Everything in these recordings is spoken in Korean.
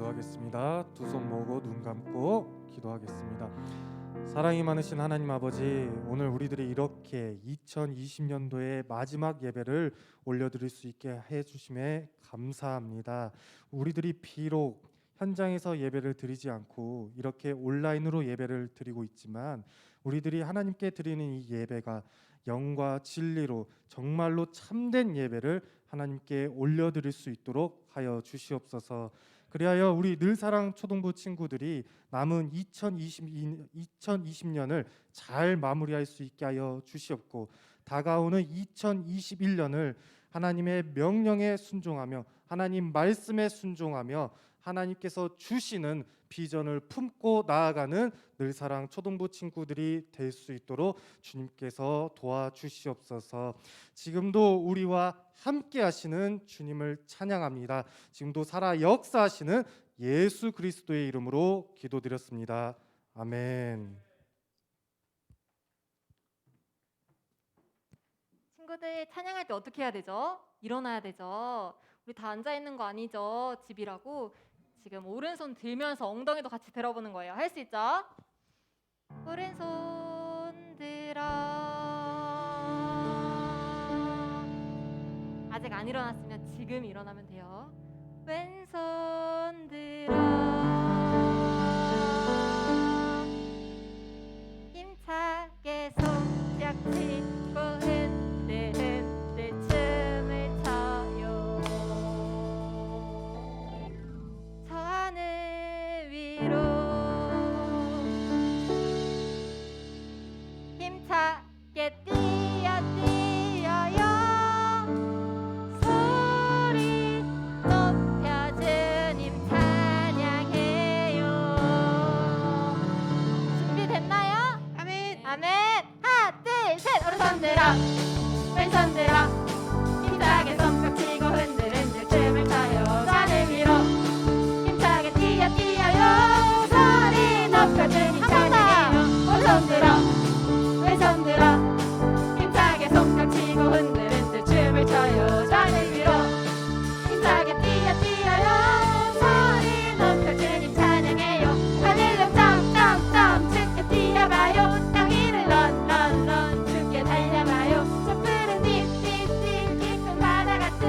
기도하겠습니다. 두 손 모으고 눈 감고 기도하겠습니다. 사랑이 많으신 하나님 아버지, 오늘 우리들이 이렇게 2020년도의 마지막 예배를 올려드릴 수 있게 해주심에 감사합니다. 우리들이 비록 현장에서 예배를 드리지 않고 이렇게 온라인으로 예배를 드리고 있지만 우리들이 하나님께 드리는 이 예배가 영과 진리로 정말로 참된 예배를 하나님께 올려드릴 수 있도록 하여 주시옵소서. 그리하여 우리 늘사랑 초등부 친구들이 남은 2020년을 잘 마무리할 수 있게 하여 주시옵고, 다가오는 2021년을 하나님의 명령에 순종하며 하나님 말씀에 순종하며 하나님께서 주시는 비전을 품고 나아가는 늘사랑 초등부 친구들이 될 수 있도록 주님께서 도와주시옵소서. 지금도 우리와 함께 하시는 주님을 찬양합니다. 지금도 살아 역사하시는 예수 그리스도의 이름으로 기도드렸습니다. 아멘. 친구들, 찬양할 때 어떻게 해야 되죠? 일어나야 되죠. 우리 다 앉아 있는 거 아니죠? 집이라고. 지금 오른손 들면서 엉덩이도 같이 들어보는 거예요. 할 수 있죠? 오른손 들어. 아직 안 일어났으면 지금 일어나면 돼요. 왼손 들어. 힘차게 손뼉 치고 흔들 춤을 춰요. 저 하늘 위로 힘차게 뛰어요. 소리 높여 주님 찬양해요. 준비됐나요? 아멘. 아멘. 하나 둘 셋. 오른손 들어 왼손 들어 힘차게 손뼉 치고 흔들 춤을 춰요. 하늘 위로 힘차게 뛰어요. 소리 높여 주님 찬양해요. 오른손 들어 왼손 들어 힘차게 손뼉 치고 흔들 춤을 춰요. 하늘 위로 힘차게 뛰어요. 소리 높여 주님 찬양해요. 하늘로 점점점 춤게 뛰어봐요. 땅 위를 런런런 춤게 달려봐요. 저 푸른 딥딥딥 깊은 바다 같은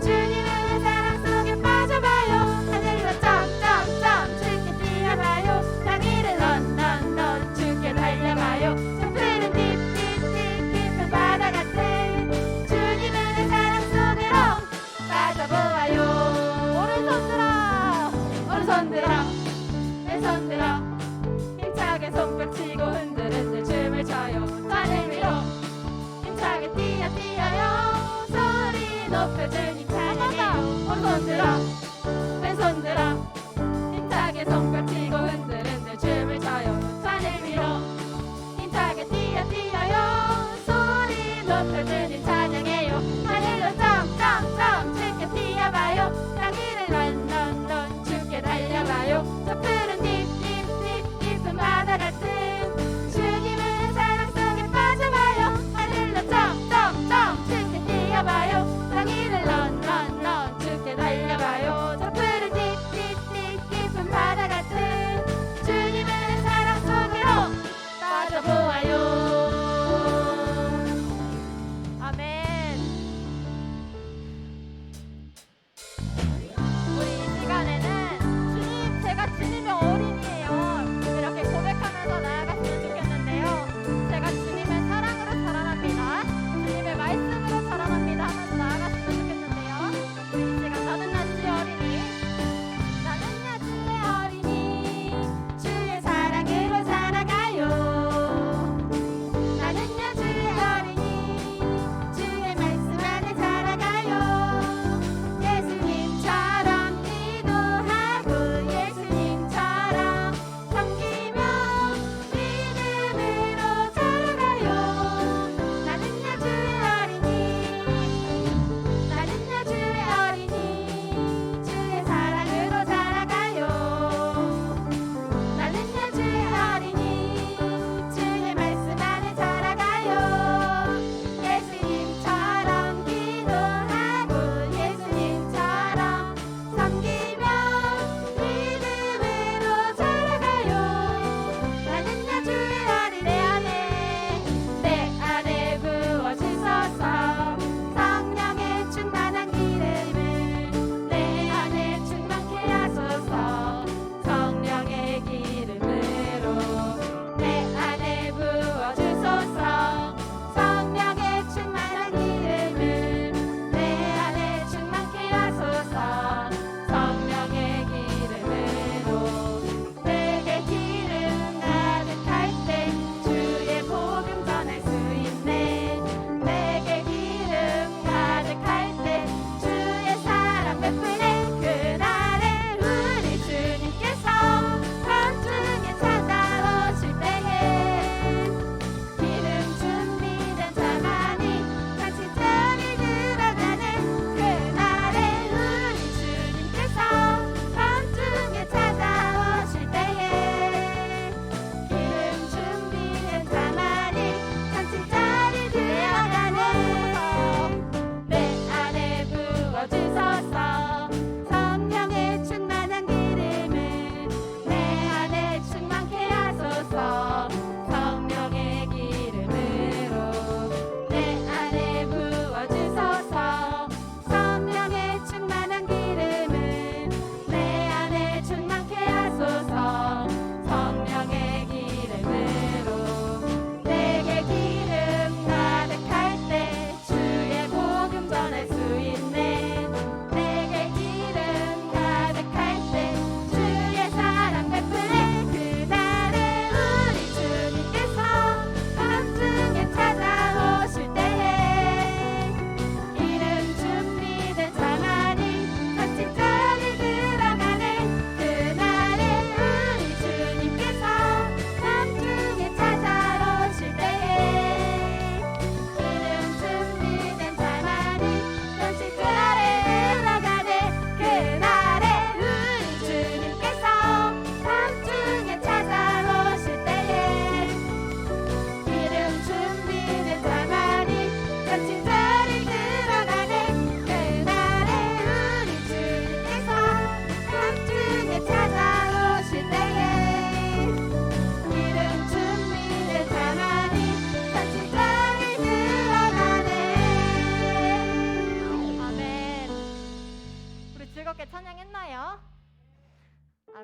주님의 사랑 속에 빠져봐요. 하늘로 점점점 춤게 뛰어봐요. 땅 위를 런런런 춤게 달려봐요. 저 푸른 딥딥딥 깊은 바다 같은 주님의 사랑 속으로 빠져보아요. 오른손 들어 오른손 들어 왼손 들어 힘차게 손뼉 치고 흔들 춤을 춰요. 하늘 위로 힘차게 뛰어요. 소리 높여 주님 찬양해요. 오른손 들어 왼손 들어 힘차게 손뼉 치고 흔들 춤을 춰요. 하늘 위로 힘차게 뛰어요. 소리 높여 주님 찬양해요. 하늘로 점점점 춤게 뛰어봐요. 땅 위를 런런런 춤게 달려봐요. 저 푸른 딥딥딥 깊은 바다 같은 주님의 사랑 속에 빠져봐요. 하늘로 점점점 춤게 뛰어봐요. 땅 위를 런런런 춤게 달려봐요.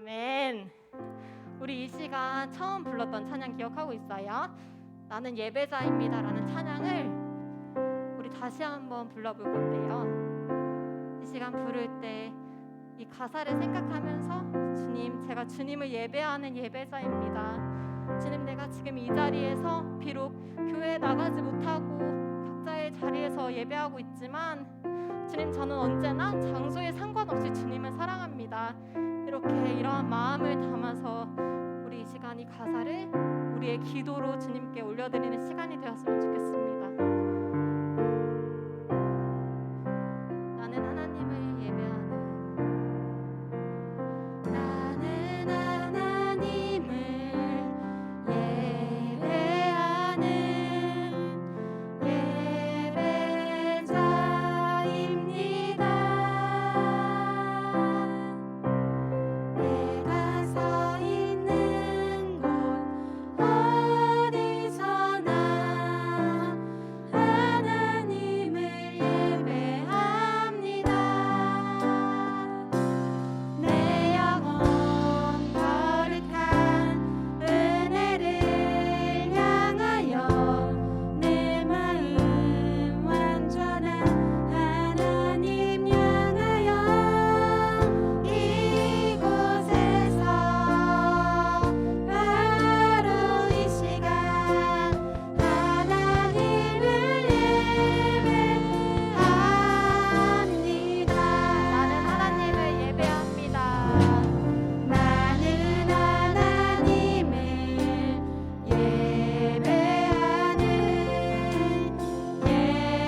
아멘. 우리 이 시간 처음 불렀던 찬양 기억하고 있어요? 나는 예배자입니다라는 찬양을 우리 다시 한번 불러볼 건데요. 이 시간 부를 때 이 가사를 생각하면서 주님, 제가 주님을 예배하는 예배자입니다. 주님, 내가 지금 이 자리에서 비록 교회에 나가지 못하고 각자의 자리에서 예배하고 있지만 주님, 저는 언제나 장소에 상관없이 주님을 사랑합니다. 이렇게 이러한 마음을 담아서 우리 이 시간 이 가사를 우리의 기도로 주님께 올려드리는 시간이 되었으면 좋겠습니다. 나는 하나님을 예배하는 나는 하나님을 예배하는 예배자입니다. 내가 서 있는 곳 어디서나 하나님을 예배합니다. 내 영혼 거룩한 은혜를 향하여 내 마음 완전한 하나님 향하여 이곳에서 바로 이 시간 하나님을 예배합니다. 나는 하나님을 예배합니다. 나는 하나님을 예배하는 예배자입니다.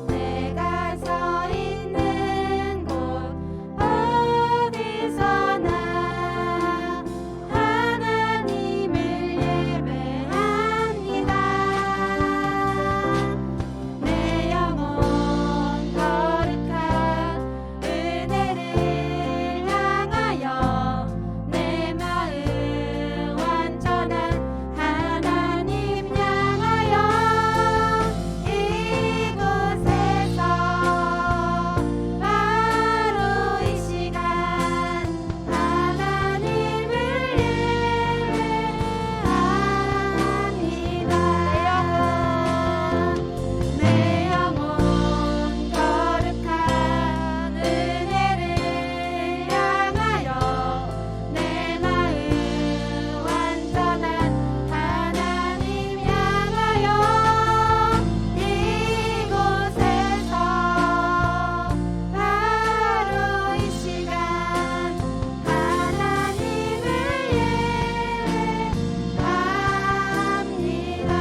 내가 서 있는 곳 어디서나 하나님을 예배합니다. 내 영혼 거룩한 은혜를 향하여 내 마음 완전한 하나님 향하여 이곳에서 바로 이 시간 하나님을 예배합니다. 내 영혼 거룩한 은혜를 향하여 내 마음 완전한 하나님 향하여 이곳에서 바로 이 시간 하나님을 예배합니다.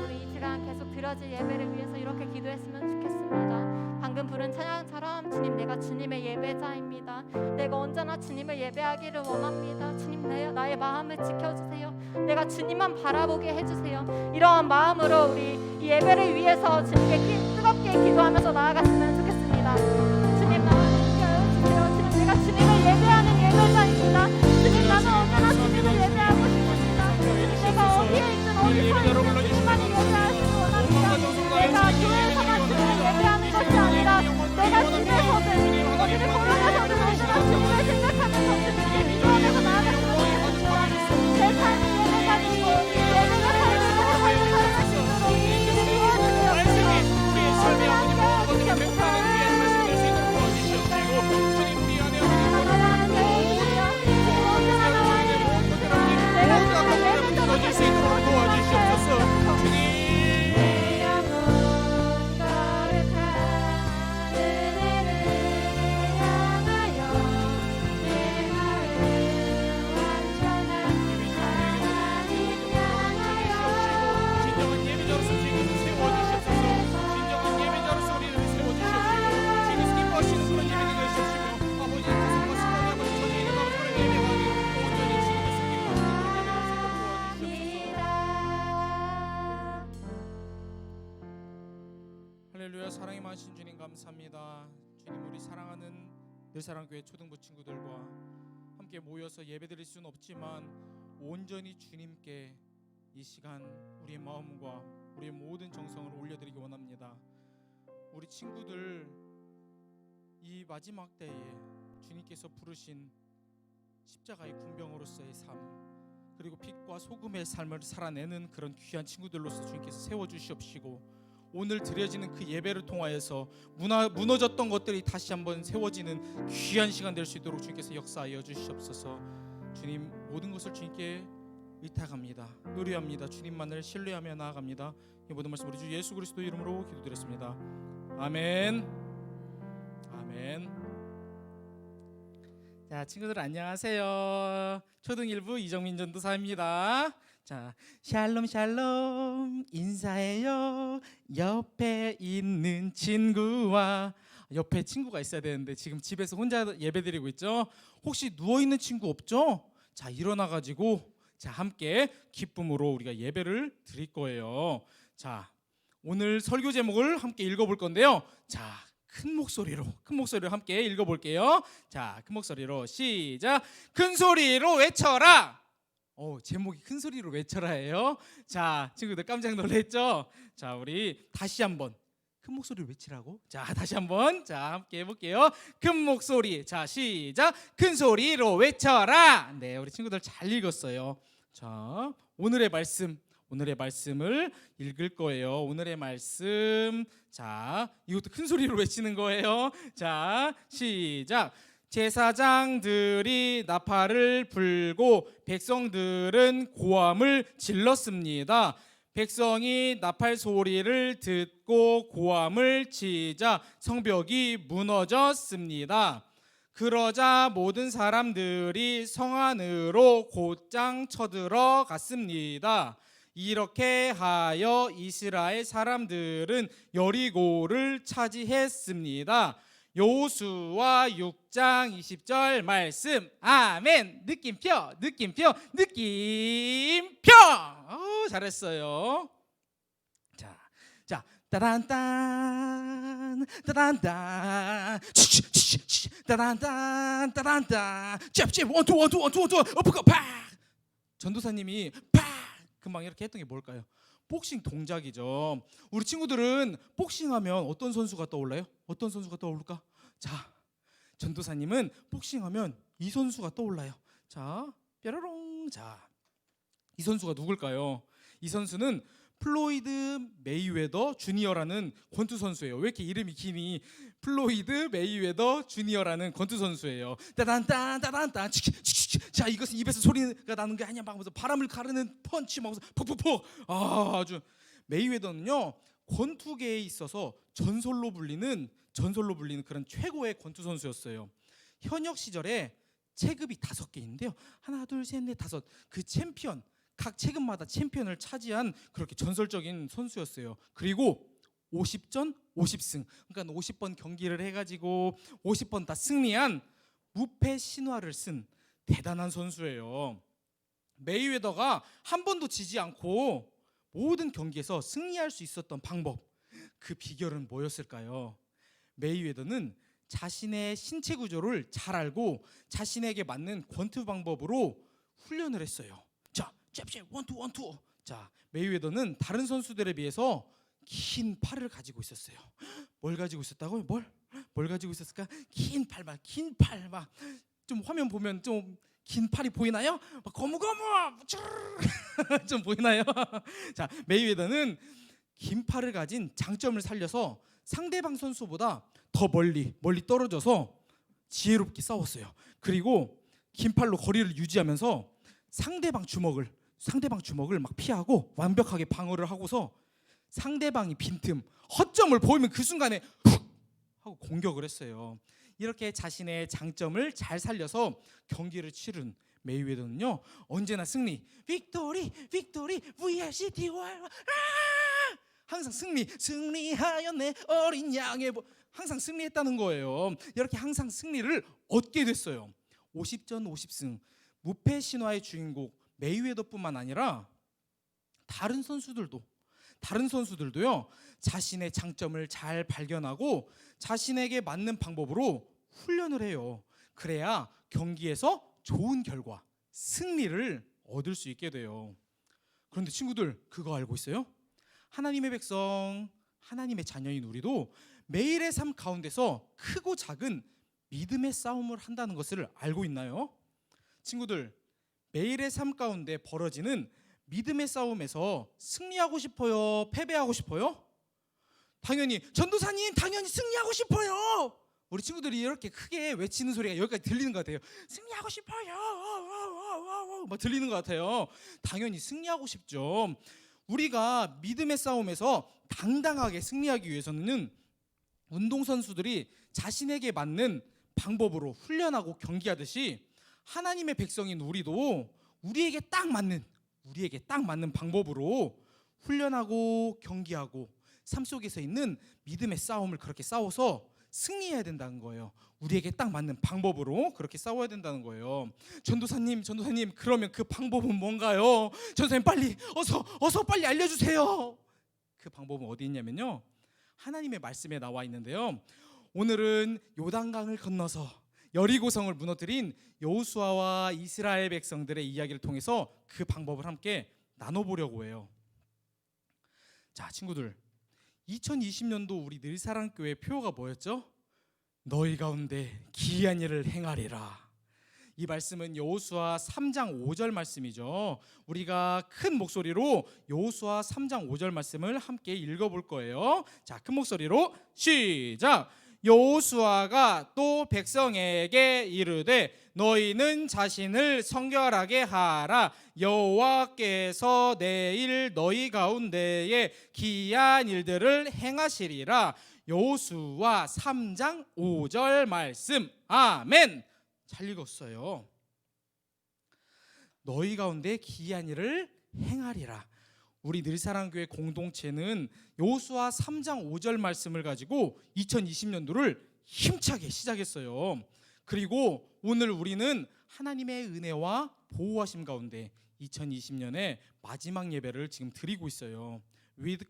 우리 이 시간 계속 드려질 예배를 위해서 이렇게 기도했으면 좋겠습니다. 방금 부른 찬양처럼 주님, 내가 주님의 예배자입니다. 내가 언제나 주님을 예배하기를 원합니다. 주님, 나의 마음을 지켜주세요. 내가 주님만 바라보게 해주세요. 이러한 마음으로 우리 이 예배를 위해서 주님께 뜨겁게 기도하면서 나아갔으면 좋겠습니다. 주님, 나를 지켜주세요. 주님, 내가 주님을 예배하는 예배자입니다. 주님, 나는 언제나 주님을 예배하고 싶습니다. 내가 어디에 있든 어디서 있든 주님만을 예배하기를 원합니다. 내가 교회에서만 주님을 예배하는 것이 아니라 내가 집에서든 어디를 걸어가서든 언제나 주님을 생각하면서 주님을 기도하면서 나아갔으면 좋겠습니다. 내 삶이 예배가 되고 예배가 삶을 살아가는 수 있도록 주님 도와주세요. 우리의 삶의 아버지 모든 것들이 백파는 위에 말씀될 수 있는 도와주시옵시고 주님 우리 안에 지금 언제나 나와 있는 내가 주님의 예배자가 될 수 있도록 도와주시옵소서. 주님 내 영혼 거룩한 은혜를 향하여 내 마음 완전한 하나님 향하여 진정한 예배자로서 주님을 세워주시옵소서. 진정한 예배자로서 우리를 세워주시옵시고 주님 기뻐하시는 그런 예배가 되시옵시고 아버지 가슴과 승관이 아버지 전인의 마음으로 예배하기 온전히 주님을 기뻐하시는 예배를 도와주시옵소서. 할렐루야. 사랑이 많으신 주님 감사합니다. 주님, 우리 사랑하는 늘사랑교회 초등부 친구들과 함께 모여서 예배드릴 수는 없지만 온전히 주님께 이 시간 우리의 마음과 우리의 모든 정성을 올려드리기 원합니다. 우리 친구들 이 마지막 때에 주님께서 부르신 십자가의 군병으로서의 삶, 그리고 빛과 소금의 삶을 살아내는 그런 귀한 친구들로서 주님께서 세워주시옵시고, 오늘 드려지는 그 예배를 통하여서 무너졌던 것들이 다시 한번 세워지는 귀한 시간 될 수 있도록 주님께서 역사하여 주시옵소서. 주님, 모든 것을 주님께 의탁합니다. 의뢰합니다. 주님만을 신뢰하며 나아갑니다. 이 모든 말씀 우리 주 예수 그리스도 이름으로 기도드렸습니다. 아멘. 아멘. 자, 친구들 안녕하세요. 초등 1부 이정민 전도사입니다. 자, 샬롬 샬롬 인사해요. 옆에 있는 친구와, 옆에 친구가 있어야 되는데 지금 집에서 혼자 예배드리고 있죠. 혹시 누워있는 친구 없죠? 자, 일어나가지고 자, 함께 기쁨으로 우리가 예배를 드릴 거예요. 자, 오늘 설교 제목을 함께 읽어볼 건데요. 자, 큰 목소리로 함께 읽어볼게요. 자, 큰 목소리로 시작. 큰 소리로 외쳐라. 제목이 큰 소리로 외쳐라예요. 자, 친구들 깜짝 놀랐죠? 자, 우리 다시 한번 큰 목소리로 외치라고. 자, 다시 한번 자, 함께 해볼게요. 큰 목소리. 자, 시작. 큰 소리로 외쳐라. 네, 우리 친구들 잘 읽었어요. 자, 오늘의 말씀을 읽을 거예요. 오늘의 말씀. 자, 이것도 큰 소리로 외치는 거예요. 자, 시작. 제사장들이 나팔을 불고 백성들은 고함을 질렀습니다. 백성이 나팔 소리를 듣고 고함을 치자 성벽이 무너졌습니다. 그러자 모든 사람들이 성 안으로 곧장 쳐들어갔습니다. 이렇게 하여 이스라엘 사람들은 여리고를 차지했습니다. 여호수아 6장 20절 말씀. 아멘. 느낌표. 잘했어요. 자, 따단딴 잽 원투 어퍼컷 팍. 전도사님이 팍 금방 이렇게 했던 게 뭘까요? 복싱 동작이죠. 우리 친구들은 복싱하면 어떤 선수가 떠올라요? 어떤 선수가 떠오를까? 자, 전도사님은 복싱하면 이 선수가 떠올라요. 자, 뾰로롱. 자, 이 선수가 누굴까요? 이 선수는 플로이드 메이웨더 주니어라는 권투 선수예요. 왜 이렇게 이름이 기니? 플로이드 메이웨더 주니어라는 권투 선수예요. 따단딴 자, 이것은 입에서 소리가 나는 게 아니야 막 하면서 바람을 가르는 펀치 막 푹푹푹. 아주 메이웨더는요, 권투계에 있어서 전설로 불리는 그런 최고의 권투 선수였어요. 현역 시절에 체급이 5개인데요. 하나, 둘, 셋, 넷, 다섯. 그 챔피언, 각 체급마다 챔피언을 차지한 그렇게 전설적인 선수였어요. 그리고 50전 50승, 그러니까 50번 경기를 해가지고 50번 다 승리한 무패 신화를 쓴 대단한 선수예요. 메이웨더가 한 번도 지지 않고 모든 경기에서 승리할 수 있었던 방법, 그 비결은 뭐였을까요? 메이웨더는 자신의 신체 구조를 잘 알고 자신에게 맞는 권투 방법으로 훈련을 했어요. 자, 잽 원투. 자, 메이웨더는 다른 선수들에 비해서 긴 팔을 가지고 있었어요. 뭘 가지고 있었다고요? 뭘 가지고 있었을까? 긴 팔 막 좀 화면 보면 좀 긴 팔이 보이나요? 막 거무거무 좀 보이나요? 자, 메이웨더는 긴 팔을 가진 장점을 살려서 상대방 선수보다 더 멀리 떨어져서 지혜롭게 싸웠어요. 그리고 긴 팔로 거리를 유지하면서 상대방 주먹을 막 피하고 완벽하게 방어를 하고서 상대방이 빈틈, 허점을 보이면 그 순간에 훅 하고 공격을 했어요. 이렇게 자신의 장점을 잘 살려서 경기를 치른 메이웨더는요, 언제나 승리, 빅토리, VRCTY, 항상 승리하여 내 어린 양의 항상 승리했다는 거예요. 이렇게 항상 승리를 얻게 됐어요. 50전 50승, 무패 신화의 주인공 메이웨더뿐만 아니라 다른 선수들도요, 자신의 장점을 잘 발견하고 자신에게 맞는 방법으로 훈련을 해요. 그래야 경기에서 좋은 결과, 승리를 얻을 수 있게 돼요. 그런데 친구들, 그거 알고 있어요? 하나님의 백성, 하나님의 자녀인 우리도 매일의 삶 가운데서 크고 작은 믿음의 싸움을 한다는 것을 알고 있나요? 친구들, 매일의 삶 가운데 벌어지는 믿음의 싸움에서 승리하고 싶어요? 패배하고 싶어요? 당연히 전도사님, 당연히 승리하고 싶어요. 우리 친구들이 이렇게 크게 외치는 소리가 여기까지 들리는 것 같아요. 승리하고 싶어요. 막 들리는 것 같아요. 당연히 승리하고 싶죠. 우리가 믿음의 싸움에서 당당하게 승리하기 위해서는 운동선수들이 자신에게 맞는 방법으로 훈련하고 경기하듯이 하나님의 백성인 우리도 우리에게 딱 맞는 방법으로 훈련하고 경기하고 삶 속에서 있는 믿음의 싸움을 그렇게 싸워서 승리해야 된다는 거예요. 우리에게 딱 맞는 방법으로 그렇게 싸워야 된다는 거예요. 전도사님, 그러면 그 방법은 뭔가요? 전도사님, 빨리 어서 빨리 알려주세요. 그 방법은 어디 있냐면요, 하나님의 말씀에 나와 있는데요, 오늘은 요단강을 건너서 여리고성을 무너뜨린 여호수아와 이스라엘 백성들의 이야기를 통해서 그 방법을 함께 나눠보려고 해요. 자, 친구들, 2020년도 우리 늘사랑교회 표어가 뭐였죠? 너희 가운데 기이한 일을 행하리라. 이 말씀은 여호수아 3장 5절 말씀이죠. 우리가 큰 목소리로 여호수아 3장 5절 말씀을 함께 읽어볼 거예요. 자, 큰 목소리로 시작. 여호수아가 또 백성에게 이르되 너희는 자신을 성결하게 하라. 여호와께서 내일 너희 가운데에 기이한 일들을 행하시리라. 여호수아 3장 5절 말씀. 아멘. 잘 읽었어요. 너희 가운데 기이한 일을 행하리라. 우리 늘사랑교회 공동체는 여호수아 3장 5절 말씀을 가지고 2020년도를 힘차게 시작했어요. 그리고 오늘 우리는 하나님의 은혜와 보호하심 가운데 2020년의 마지막 예배를 지금 드리고 있어요. with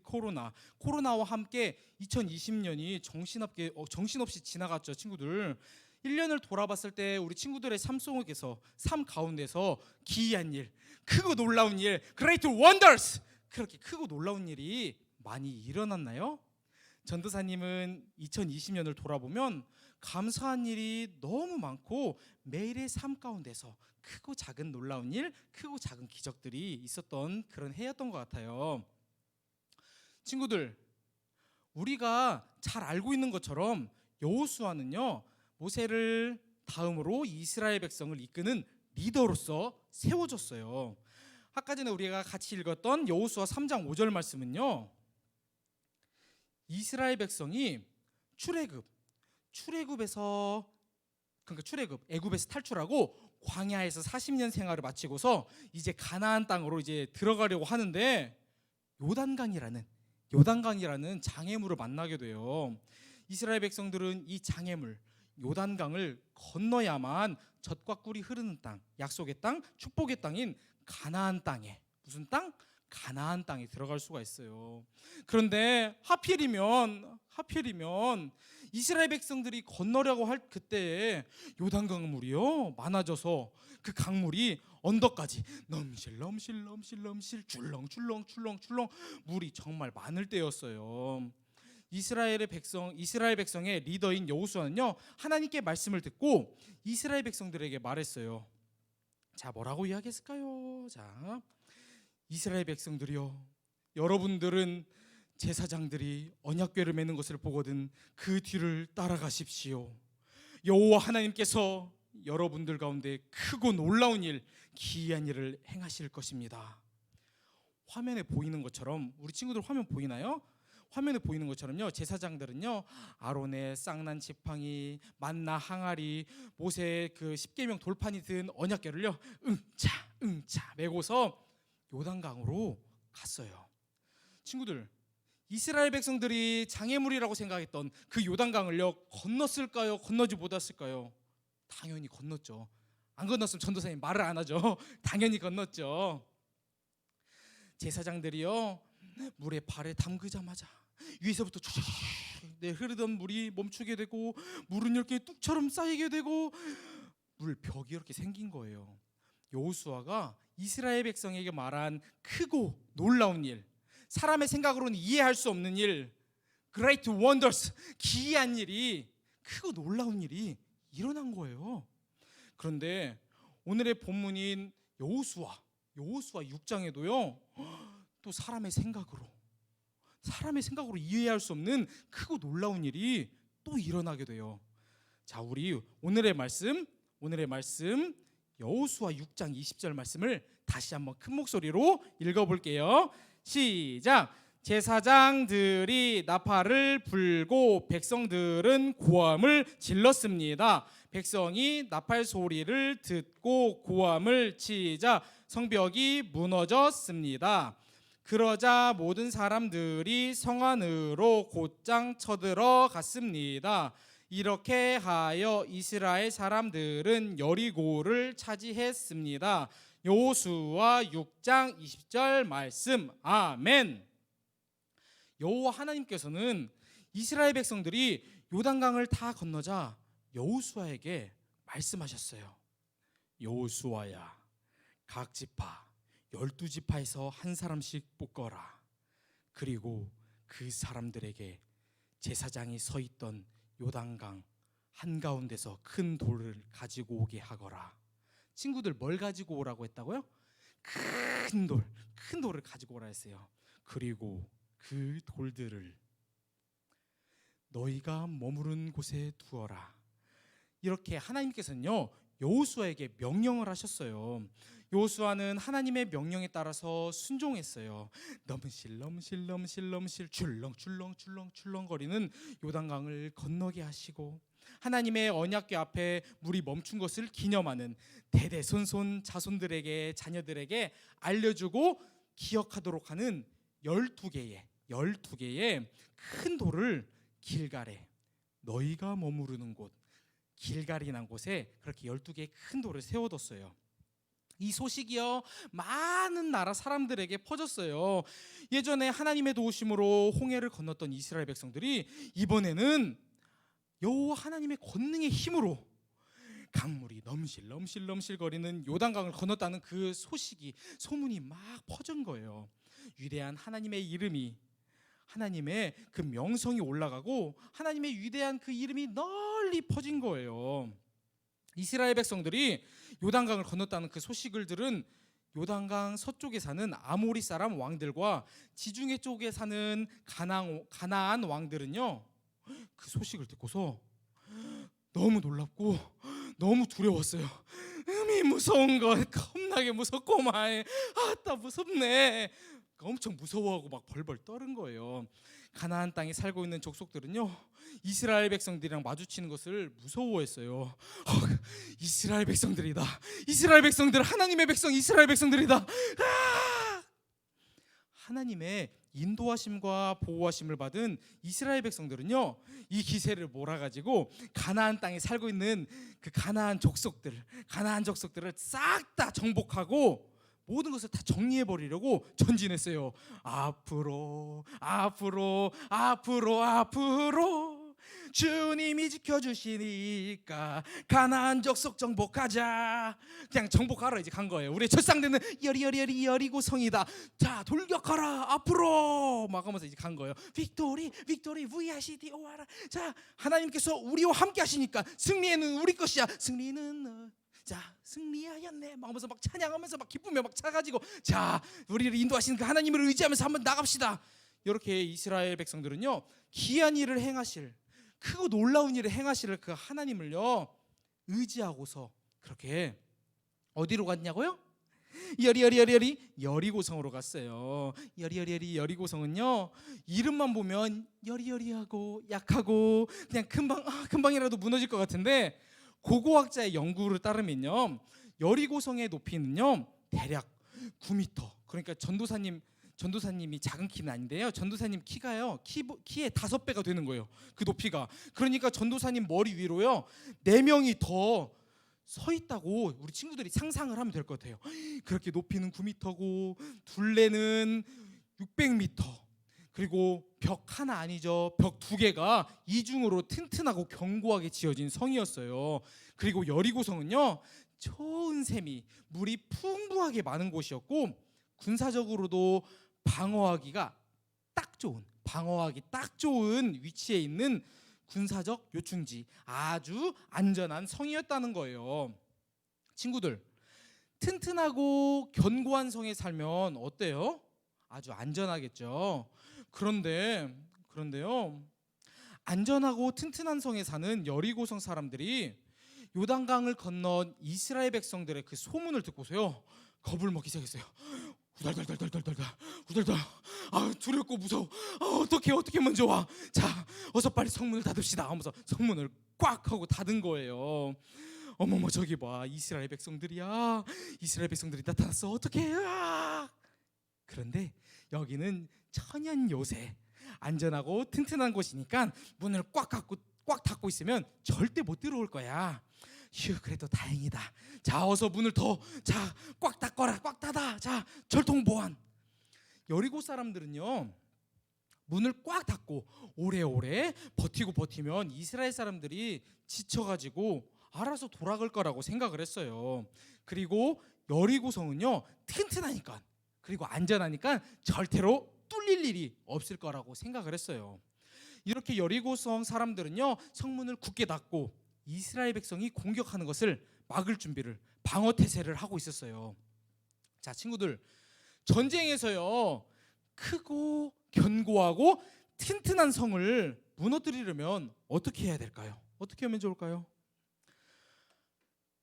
코로나와 함께 2020년이 정신없이 지나갔죠, 친구들. 1년을 돌아봤을 때 우리 친구들의 삶 속에서, 삶 가운데서 기이한 일, 크고 놀라운 일, great wonders, 그렇게 크고 놀라운 일이 많이 일어났나요? 전도사님은 2020년을 돌아보면 감사한 일이 너무 많고 매일의 삶 가운데서 크고 작은 놀라운 일, 크고 작은 기적들이 있었던 그런 해였던 것 같아요. 친구들, 우리가 잘 알고 있는 것처럼 여호수아는요, 모세를 다음으로 이스라엘 백성을 이끄는 리더로서 세워졌어요. 아까 전에 우리가 같이 읽었던 여호수아 3장 5절 말씀은요, 이스라엘 백성이 출애굽에서 애굽에서 탈출하고 광야에서 40년 생활을 마치고서 이제 가나안 땅으로 이제 들어가려고 하는데 요단강이라는 장애물을 만나게 돼요. 이스라엘 백성들은 이 장애물 요단강을 건너야만 젖과 꿀이 흐르는 땅, 약속의 땅, 축복의 땅인 가나안 땅에, 무슨 땅? 가나안 땅에 들어갈 수가 있어요. 그런데 하필이면 이스라엘 백성들이 건너려고 할 그때에 요단강 물이요 많아져서 그 강물이 언덕까지 넘실 줄렁 물이 정말 많을 때였어요. 이스라엘 백성의 리더인 여호수아는요, 하나님께 말씀을 듣고 이스라엘 백성들에게 말했어요. 자, 뭐라고 이야기했을까요? 자, 이스라엘 백성들이요, 여러분들은 제사장들이 언약궤를 매는 것을 보거든 그 뒤를 따라가십시오. 여호와 하나님께서 여러분들 가운데 크고 놀라운 일, 기이한 일을 행하실 것입니다. 화면에 보이는 것처럼, 우리 친구들 화면 보이나요? 화면에 보이는 것처럼요, 제사장들은요, 아론의 쌍난 지팡이, 만나 항아리, 모세의 그 십계명 돌판이 든 언약궤를요 응차 메고서 요단강으로 갔어요. 친구들, 이스라엘 백성들이 장애물이라고 생각했던 그 요단강을요 건넜을까요? 건너지 못했을까요? 당연히 건넜죠. 안 건넜으면 전도사님 말을 안 하죠. 당연히 건넜죠. 제사장들이요 물에 발을 담그자마자 위에서부터 쭉 흐르던 물이 멈추게 되고 물은 이렇게 뚝처럼 쌓이게 되고 물벽이 이렇게 생긴 거예요. 여호수아가 이스라엘 백성에게 말한 크고 놀라운 일, 사람의 생각으로는 이해할 수 없는 일, great wonders, 기이한 일이, 크고 놀라운 일이 일어난 거예요. 그런데 오늘의 본문인 여호수아 6장에도요 또 사람의 생각으로 이해할 수 없는 크고 놀라운 일이 또 일어나게 돼요. 자, 우리 오늘의 말씀 여호수아 6장 20절 말씀을 다시 한번 큰 목소리로 읽어볼게요. 시작. 제사장들이 나팔을 불고 백성들은 고함을 질렀습니다. 백성이 나팔 소리를 듣고 고함을 치자 성벽이 무너졌습니다. 그러자 모든 사람들이 성 안으로 곧장 쳐들어갔습니다. 이렇게 하여 이스라엘 사람들은 여리고를 차지했습니다. 여호수아 6장 20절 말씀. 아멘. 여호와 하나님께서는 이스라엘 백성들이 요단강을 다 건너자 여호수아에게 말씀하셨어요. 여호수아야, 각 지파 12지파에서 한 사람씩 뽑거라. 그리고 그 사람들에게 제사장이 서 있던 요단강 한가운데서 큰 돌을 가지고 오게 하거라. 친구들, 뭘 가지고 오라고 했다고요? 큰 돌을 가지고 오라 했어요. 그리고 그 돌들을 너희가 머무른 곳에 두어라. 이렇게 하나님께서는요 여호수아에게 명령을 하셨어요. 여호수아는 하나님의 명령에 따라서 순종했어요. 넘실넘실 출렁출렁거리는 요단강을 건너게 하시고 하나님의 언약궤 앞에 물이 멈춘 것을 기념하는 대대손손 자손들에게, 자녀들에게 알려주고 기억하도록 하는 12개의 큰 돌을 길갈에, 너희가 머무르는 곳 길갈이란 곳에 그렇게 12개의 큰 돌을 세워뒀어요. 이 소식이요 많은 나라 사람들에게 퍼졌어요. 예전에 하나님의 도우심으로 홍해를 건넜던 이스라엘 백성들이 이번에는 여호와 하나님의 권능의 힘으로 강물이 넘실넘실거리는 요단강을 건넜다는 그 소문이 막 퍼진 거예요. 위대한 하나님의 이름이, 하나님의 그 명성이 올라가고 하나님의 위대한 그 이름이 널리 퍼진 거예요. 이스라엘 백성들이 요단강을 건넜다는 그 소식을 들은 요단강 서쪽에 사는 아모리 사람 왕들과 지중해 쪽에 사는 가나안 왕들은요 그 소식을 듣고서 너무 놀랍고 너무 두려웠어요. 무서운 건 겁나게 무섭고만, 아따 무섭네. 엄청 무서워하고 막 벌벌 떠는 거예요. 가나안 땅에 살고 있는 족속들은요 이스라엘 백성들이랑 마주치는 것을 무서워했어요. 이스라엘 백성들이다. 이스라엘 백성들, 하나님의 백성 이스라엘 백성들이다. 하나님의 인도하심과 보호하심을 받은 이스라엘 백성들은요 이 기세를 몰아가지고 가나안 땅에 살고 있는 그 가나안 족속들을 싹 다 정복하고 모든 것을 다 정리해버리려고 전진했어요. 앞으로 주님이 지켜주시니까 가나안 족속 정복하자. 그냥 정복하러 이제 간 거예요. 우리의 첫상대는 여리고성이다. 자, 돌격하라 앞으로 막 하면서 이제 간 거예요. 빅토리 VICD 오아라. 자, 하나님께서 우리와 함께 하시니까 승리는 우리 것이야. 승리는 자, 승리하였네 막 하면서 막 찬양하면서 막 기쁘며 막 차가지고, 자, 우리를 인도하시는 그 하나님을 의지하면서 한번 나갑시다. 이렇게 이스라엘 백성들은요 기이한 일을 행하실, 크고 놀라운 일을 행하실 그 하나님을요 의지하고서 그렇게 어디로 갔냐고요? 여리고성으로 갔어요. 여리고성은요 이름만 보면 여리하고 약하고 그냥 금방이라도 무너질 것 같은데, 고고학자의 연구를 따르면요 여리고성의 높이는요 대략 9m. 그러니까 전도사님이 작은 키는 아닌데요, 전도사님 키가요 키의 5배가 되는 거예요, 그 높이가. 그러니까 전도사님 머리 위로요 4명이 더 서 있다고 우리 친구들이 상상을 하면 될 것 같아요. 그렇게 높이는 9m고 둘레는 600m, 그리고 벽 하나 아니죠, 벽 2개가 이중으로 튼튼하고 견고하게 지어진 성이었어요. 그리고 여리고성은요 좋은 샘이, 물이 풍부하게 많은 곳이었고 군사적으로도 방어하기 딱 좋은 위치에 있는 군사적 요충지, 아주 안전한 성이었다는 거예요. 친구들, 튼튼하고 견고한 성에 살면 어때요? 아주 안전하겠죠. 그런데요, 안전하고 튼튼한 성에 사는 여리고성 사람들이 요단강을 건넌 이스라엘 백성들의 그 소문을 듣고서요, 겁을 먹기 시작했어요. 후달달. 아, 두렵고 무서워. 어떻게 먼저 와? 자, 어서 빨리 성문을 닫읍시다 하면서 성문을 꽉 하고 닫은 거예요. 어머머, 저기 봐, 이스라엘 백성들이야. 이스라엘 백성들이 나타났어. 어떡해? 그런데 여기는 천연 요새, 안전하고 튼튼한 곳이니까 문을 꽉 닫고 있으면 절대 못 들어올 거야. 휴, 그래도 다행이다. 자, 어서 문을 꽉 닫거라. 꽉 닫아. 자, 절통 보안. 여리고 사람들은요, 문을 꽉 닫고 오래오래 버티면 이스라엘 사람들이 지쳐가지고 알아서 돌아갈 거라고 생각을 했어요. 그리고 여리고 성은요, 튼튼하니까, 그리고 안전하니까 절대로 뚫릴 일이 없을 거라고 생각을 했어요. 이렇게 여리고성 사람들은요, 성문을 굳게 닫고 이스라엘 백성이 공격하는 것을 막을 준비를, 방어 태세를 하고 있었어요. 자, 친구들, 전쟁에서요, 크고 견고하고 튼튼한 성을 무너뜨리려면 어떻게 해야 될까요? 어떻게 하면 좋을까요?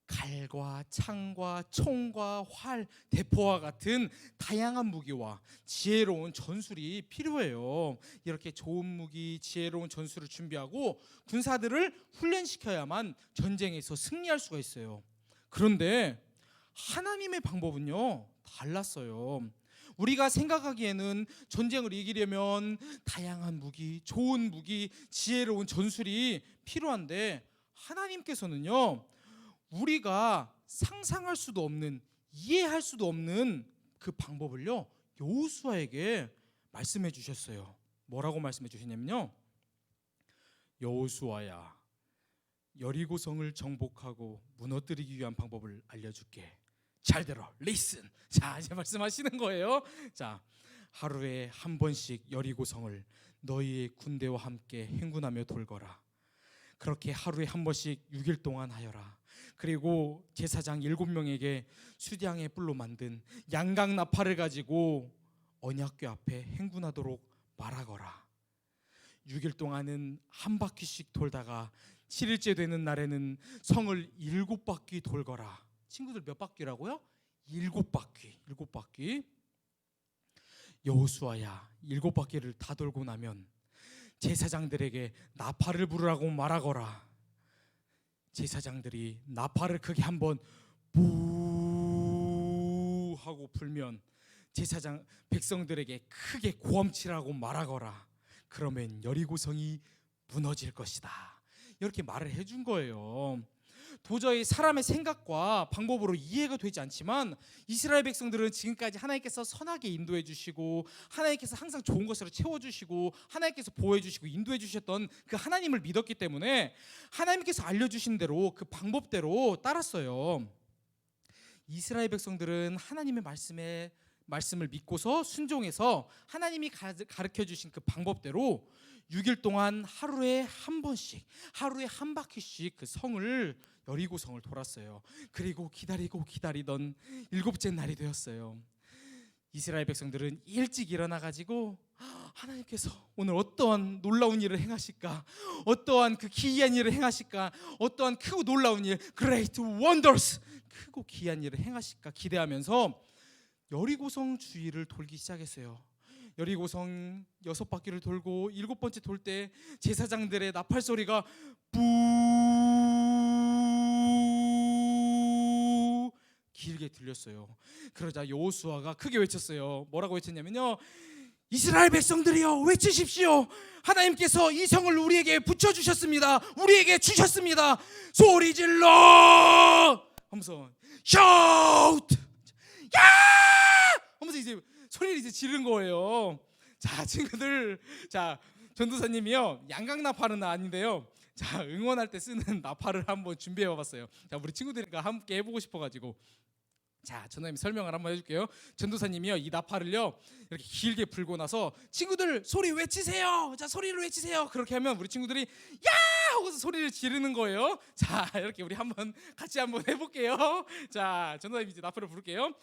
칼과 창과 총과 활, 대포와 같은 다양한 무기와 지혜로운 전술이 필요해요. 이렇게 좋은 무기, 지혜로운 전술을 준비하고 군사들을 훈련시켜야만 전쟁에서 승리할 수가 있어요. 그런데 하나님의 방법은요, 달랐어요. 우리가 생각하기에는 전쟁을 이기려면 다양한 무기, 좋은 무기, 지혜로운 전술이 필요한데, 하나님께서는요, 우리가 상상할 수도 없는, 이해할 수도 없는 그 방법을요, 여호수아에게 말씀해 주셨어요. 뭐라고 말씀해 주시냐면요, 여호수아야, 여리고성을 정복하고 무너뜨리기 위한 방법을 알려줄게. 잘 들어, listen. 자, 이제 말씀하시는 거예요. 자, 하루에 한 번씩 여리고성을 너희의 군대와 함께 행군하며 돌거라. 그렇게 하루에 한 번씩 6일 동안 하여라. 그리고 제사장 7명에게 수량의 뿔로 만든 양각 나팔을 가지고 언약궤 앞에 행군하도록 말하거라. 6일 동안은 한 바퀴씩 돌다가 7일째 되는 날에는 성을 7바퀴 돌거라. 친구들, 몇 바퀴라고요? 7바퀴. 여호수아야, 7바퀴를 다 돌고 나면 제사장들에게 나팔을 부르라고 말하거라. 제사장들이 나팔을 크게 한번 부 하고 불면 제사장 백성들에게 크게 고함치라고 말하거라. 그러면 여리고성이 무너질 것이다. 이렇게 말을 해준 거예요. 도저히 사람의 생각과 방법으로 이해가 되지 않지만 이스라엘 백성들은 지금까지 하나님께서 선하게 인도해 주시고, 하나님께서 항상 좋은 것으로 채워주시고, 하나님께서 보호해 주시고 인도해 주셨던 그 하나님을 믿었기 때문에 하나님께서 알려주신 대로, 그 방법대로 따랐어요. 이스라엘 백성들은 하나님의 말씀을 믿고서 순종해서 하나님이 가르쳐 주신 그 방법대로 6일 동안 하루에 한 번씩, 하루에 한 바퀴씩 그 성을, 여리고성을 돌았어요. 그리고 기다리던 7째 날이 되었어요. 이스라엘 백성들은 일찍 일어나 가지고 하나님께서 오늘 어떠한 놀라운 일을 행하실까, 어떠한 그 기이한 일을 행하실까, 어떠한 크고 놀라운 일, great wonders, 크고 기이한 일을 행하실까 기대하면서 여리고성 주위를 돌기 시작했어요. 여리고성 6바퀴를 돌고 7번째 돌 때 제사장들의 나팔 소리가 부 길게 들렸어요. 그러자 여호수아가 크게 외쳤어요. 뭐라고 외쳤냐면요, 이스라엘 백성들이여, 외치십시오. 하나님께서 이 성을 우리에게 붙여주셨습니다. 우리에게 주셨습니다. 소리 질러 하면서 shout, 야 하면서 이제 소리를 이제 지른 거예요. 자, 친구들, 자, 전도사님이요, 양각 나팔은 아닌데요, 자, 응원할 때 쓰는 나팔을 한번 준비해 봤어요. 자, 우리 친구들과 함께 해보고 싶어가지고, 자, 전도사님 설명을 한번 해줄게요. 전도사님이요, 이 나팔을요 이렇게 길게 불고 나서 친구들 소리 외치세요. 자, 소리를 외치세요. 그렇게 하면 우리 친구들이 야 하고서 소리를 지르는 거예요. 자, 이렇게 우리 한번 같이 한번 해볼게요. 자, 전도사님 이제 나팔을 부를게요.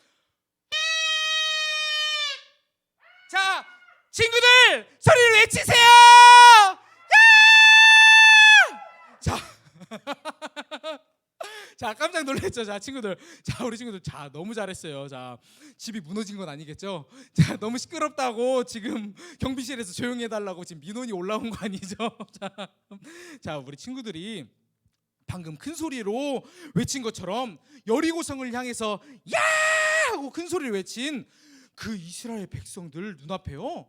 자, 친구들 소리를 외치세요. 야! 자. 자, 깜짝 놀랐죠. 자, 친구들. 자, 우리 친구들. 자, 너무 잘했어요. 자, 집이 무너진 건 아니겠죠? 자, 너무 시끄럽다고 지금 경비실에서 조용히 해달라고 지금 민원이 올라온 거 아니죠? 자, 우리 친구들이 방금 큰 소리로 외친 것처럼 여리고성을 향해서 야! 하고 큰 소리를 외친 그 이스라엘 백성들 눈앞에요,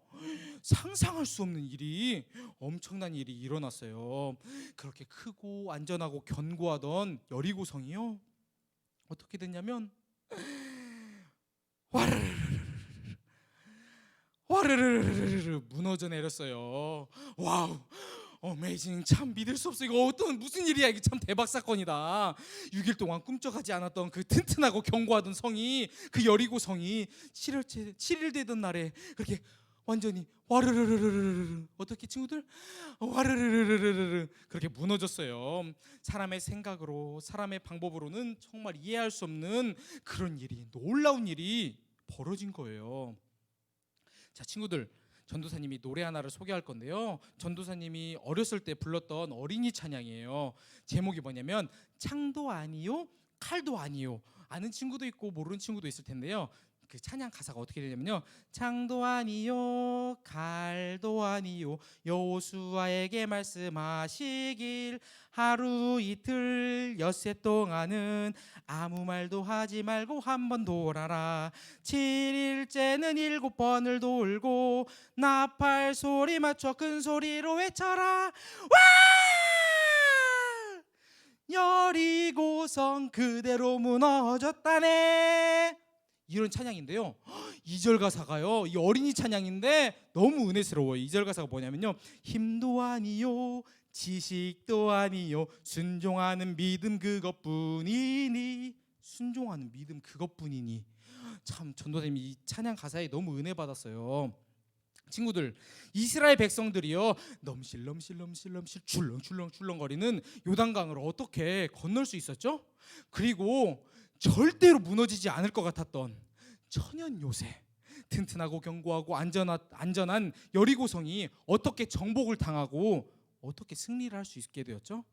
상상할 수 없는 일이, 엄청난 일이 일어났어요. 그렇게 크고 안전하고 견고하던 여리고성이요, 어떻게 됐냐면 와르르르르르 무너져 내렸어요. 와우, 어메이징, 참 믿을 수 없어. 이거 무슨 일이야. 이게 참 대박 사건이다. 6일 동안 꿈쩍하지 않았던 그 튼튼하고 견고하던 성이, 그 여리고 성이 7일 되던 날에 그렇게 완전히 와르르르르르, 어떻게 친구들? 와르르르르르 그렇게 무너졌어요. 사람의 생각으로, 사람의 방법으로는 정말 이해할 수 없는 그런 일이, 놀라운 일이 벌어진 거예요. 자, 친구들, 전도사님이 노래 하나를 소개할 건데요, 전도사님이 어렸을 때 불렀던 어린이 찬양이에요. 제목이 뭐냐면 창도 아니요 칼도 아니요. 아는 친구도 있고 모르는 친구도 있을 텐데요, 그 찬양 가사가 어떻게 되냐면요, 창도 아니요 칼도 아니요 여호수아에게 말씀하시길 하루 이틀 엿새 동안은 아무 말도 하지 말고 한번 돌아라. 7일째는 7번을 돌고 나팔 소리 맞춰 큰 소리로 외쳐라. 와! 여리고성 그대로 무너졌다네. 이런 찬양인데요, 2절 가사가요, 이 어린이 찬양인데 너무 은혜스러워요. 2절 가사가 뭐냐면요, 힘도 아니요 지식도 아니요 순종하는 믿음 그것뿐이니. 순종하는 믿음 그것뿐이니. 참, 전도사님이 이 찬양 가사에 너무 은혜 받았어요. 친구들, 이스라엘 백성들이요 넘실넘실넘실넘실 출렁출렁출렁거리는 요단강을 어떻게 건널 수 있었죠? 그리고 절대로 무너지지 않을 것 같았던 천연 요새, 튼튼하고 견고하고 안전한 여리고성이 어떻게 정복을 당하고 어떻게 승리를 할 수 있게 되었죠?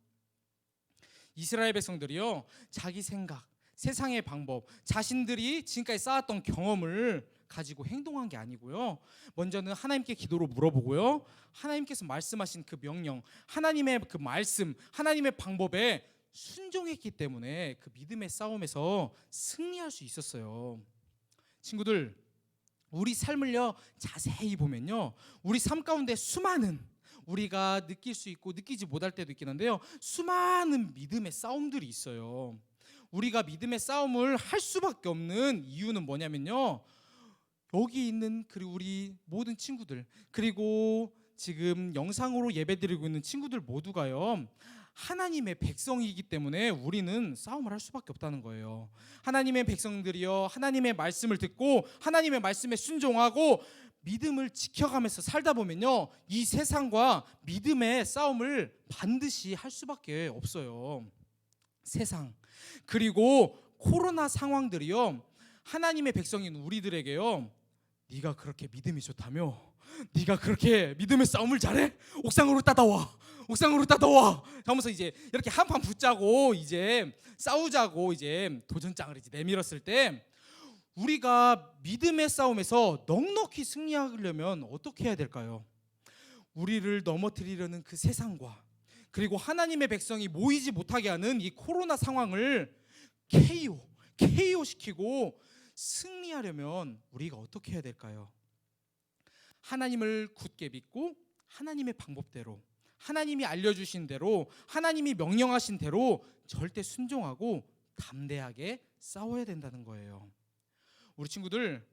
이스라엘 백성들이요, 자기 생각, 세상의 방법, 자신들이 지금까지 쌓았던 경험을 가지고 행동한 게 아니고요, 먼저는 하나님께 기도로 물어보고요, 하나님께서 말씀하신 그 명령, 하나님의 그 말씀, 하나님의 방법에 순종했기 때문에 그 믿음의 싸움에서 승리할 수 있었어요. 친구들, 우리 삶을요 자세히 보면요, 우리 삶 가운데 수많은, 우리가 느낄 수 있고 느끼지 못할 때도 있긴 한데요, 수많은 믿음의 싸움들이 있어요. 우리가 믿음의 싸움을 할 수밖에 없는 이유는 뭐냐면요, 여기 있는 그리고 우리 모든 친구들, 그리고 지금 영상으로 예배드리고 있는 친구들 모두가요 하나님의 백성이기 때문에 우리는 싸움을 할 수밖에 없다는 거예요. 하나님의 백성들이요, 하나님의 말씀을 듣고 하나님의 말씀에 순종하고 믿음을 지켜가면서 살다 보면요, 이 세상과 믿음의 싸움을 반드시 할 수밖에 없어요. 세상, 그리고 코로나 상황들이요, 하나님의 백성인 우리들에게요, 네가 그렇게 믿음이 좋다며, 네가 그렇게 믿음의 싸움을 잘해? 옥상으로 따라와, 옥상으로 따라와 하면서 이제 이렇게 한판 붙자고 이제 싸우자고 이제 도전장을 이제 내밀었을 때, 우리가 믿음의 싸움에서 넉넉히 승리하려면 어떻게 해야 될까요? 우리를 넘어뜨리려는 그 세상과, 그리고 하나님의 백성이 모이지 못하게 하는 이 코로나 상황을 KO 시키고 승리하려면 우리가 어떻게 해야 될까요? 하나님을 굳게 믿고 하나님의 방법대로, 하나님이 알려주신 대로, 하나님이 명령하신 대로 절대 순종하고 담대하게 싸워야 된다는 거예요. 우리 친구들,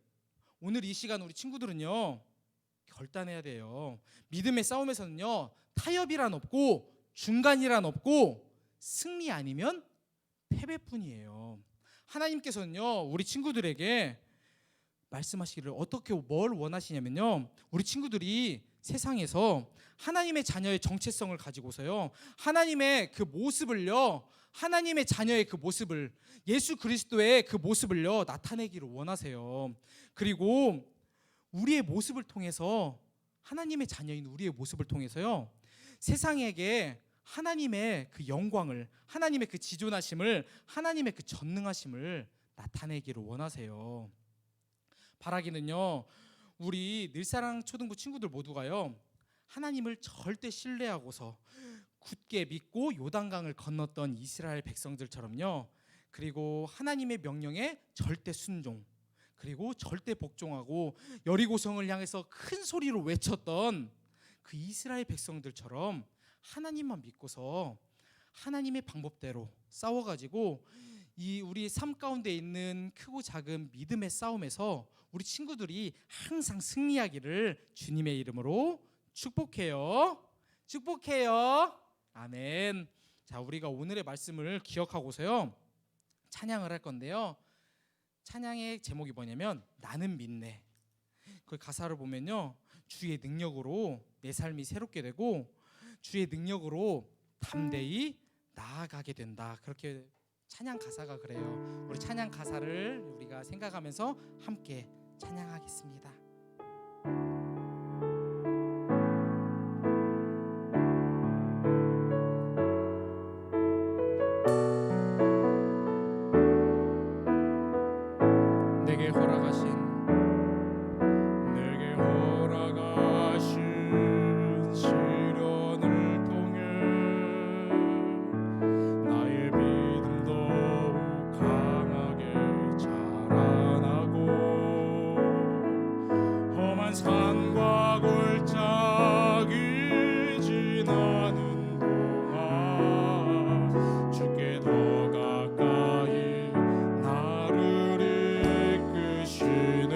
오늘 이 시간 우리 친구들은요 결단해야 돼요. 믿음의 싸움에서는요 타협이란 없고 중간이란 없고 승리 아니면 패배뿐이에요. 하나님께서는요 우리 친구들에게 말씀하시기를 어떻게 뭘 원하시냐면요, 우리 친구들이 세상에서 하나님의 자녀의 정체성을 가지고서요 하나님의 그 모습을요, 하나님의 자녀의 그 모습을, 예수 그리스도의 그 모습을요 나타내기를 원하세요. 그리고 우리의 모습을 통해서, 하나님의 자녀인 우리의 모습을 통해서요 세상에게 하나님의 그 영광을, 하나님의 그 지존하심을, 하나님의 그 전능하심을 나타내기를 원하세요. 바라기는요, 우리 늘사랑 초등부 친구들 모두가요 하나님을 절대 신뢰하고서 굳게 믿고 요단강을 건넜던 이스라엘 백성들처럼요, 그리고 하나님의 명령에 절대 순종, 그리고 절대 복종하고 여리고성을 향해서 큰 소리로 외쳤던 그 이스라엘 백성들처럼 하나님만 믿고서 하나님의 방법대로 싸워가지고 이 우리 삶 가운데 있는 크고 작은 믿음의 싸움에서 우리 친구들이 항상 승리하기를 주님의 이름으로 축복해요. 축복해요. 아멘. 자, 우리가 오늘의 말씀을 기억하고서요 찬양을 할 건데요, 찬양의 제목이 뭐냐면 나는 믿네. 그 가사를 보면요, 주의 능력으로 내 삶이 새롭게 되고 주의 능력으로 담대히 나아가게 된다. 그렇게 찬양 가사가 그래요. 우리 찬양 가사를 우리가 생각하면서 함께 찬양하겠습니다. 내게 허락하신 시련을 통해 나의 믿음 더욱 강하게 자라나고 험한 산과 골짜기 지나는 동안 주께 더 가까이 나를 이끄시네.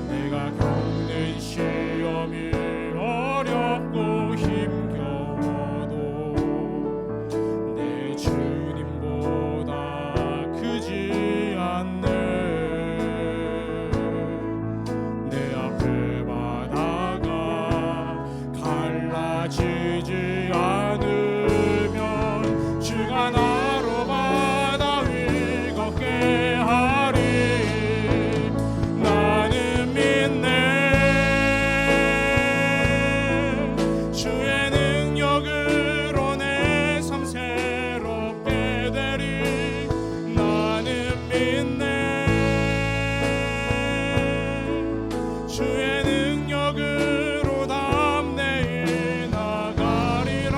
내가 겪는 시험이 어렵고 힘겨워도 내 주님보다 크지 않네. 내 앞에 바다가 갈라지지 않으면 주가 나로 바다 위 걷게 하리. 나는 믿네. 주의 능력으로 내 삶 새롭게 되리. 나는 믿네. 주의 능력으로 담대히 나가리라.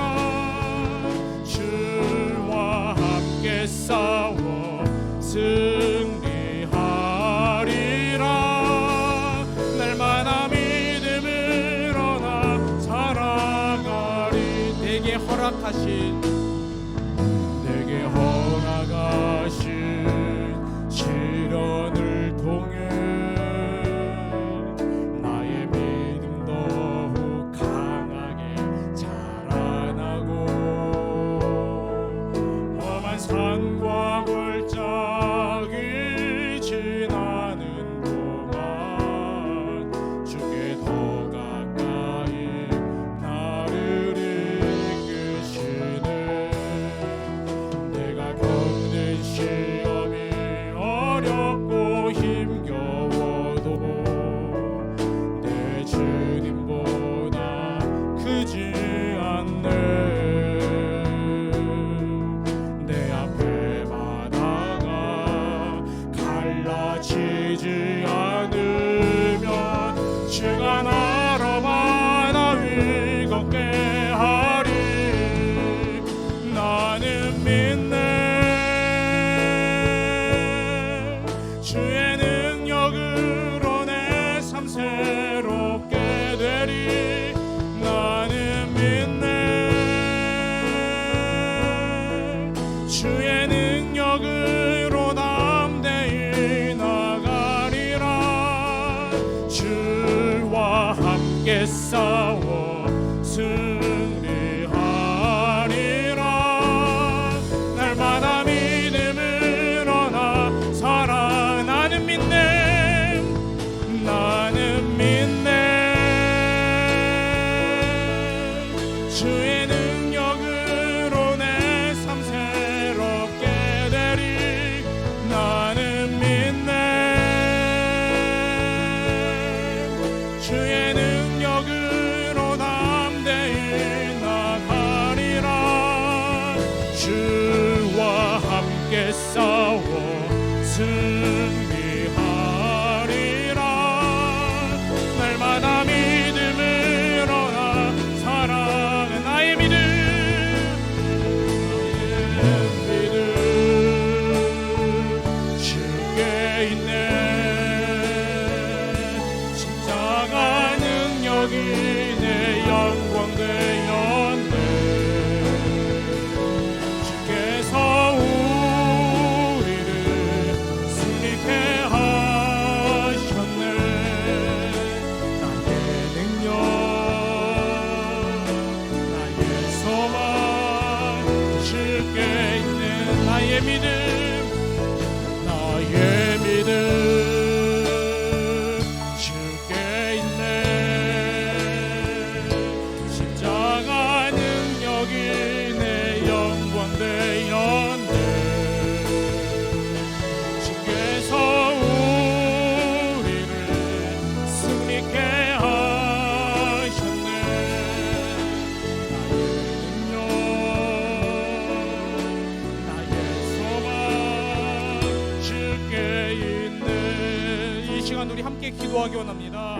주와 함께 싸워 승리하리라. 날마다 믿음으로 나 살아가리. 내게 허락하신 시련을 통해 나의 믿음 더욱 강하게 자라나고 험한 산과 골짜기 지나는 동안 주께 더 가까이 나를 이끄시네. 내가 겪는 시험이 어렵고 힘겨워도 내 주님보다 크지 않네. 내 앞에 바다가 갈라지지 않으면 주가 나로 바다 위 걷게 하리. 나는 믿네. 주의 능력으로 내 삶 새롭게 되리. 나는 믿네. 주의 능력으로 담대히 나가리라. 주와 함께 싸워 승리하리라. 날마다 믿음을 주의 능력으로 내 삶 새롭게 되리 나는 믿네. 주의 능력으로 담대히 나가리라. 주와 함께 싸워 승리하리라. 날마다 믿음으로 나 사랑은 나의 믿음. 주께 있네. 십자가 능력이 내 영광 되었네. 주께서 우리를 승리케 하셨네. 나의 능력 나의 소망 주께 있는 나의 믿음. 나의 믿음 주께 있네. 십자가 능력이 내 영광 되었네. 주께서 우리를 승리케 하셨네. 나의 능력 나의 소망 주께 있네. 이 시간 우리 함께 기도하기 원합니다.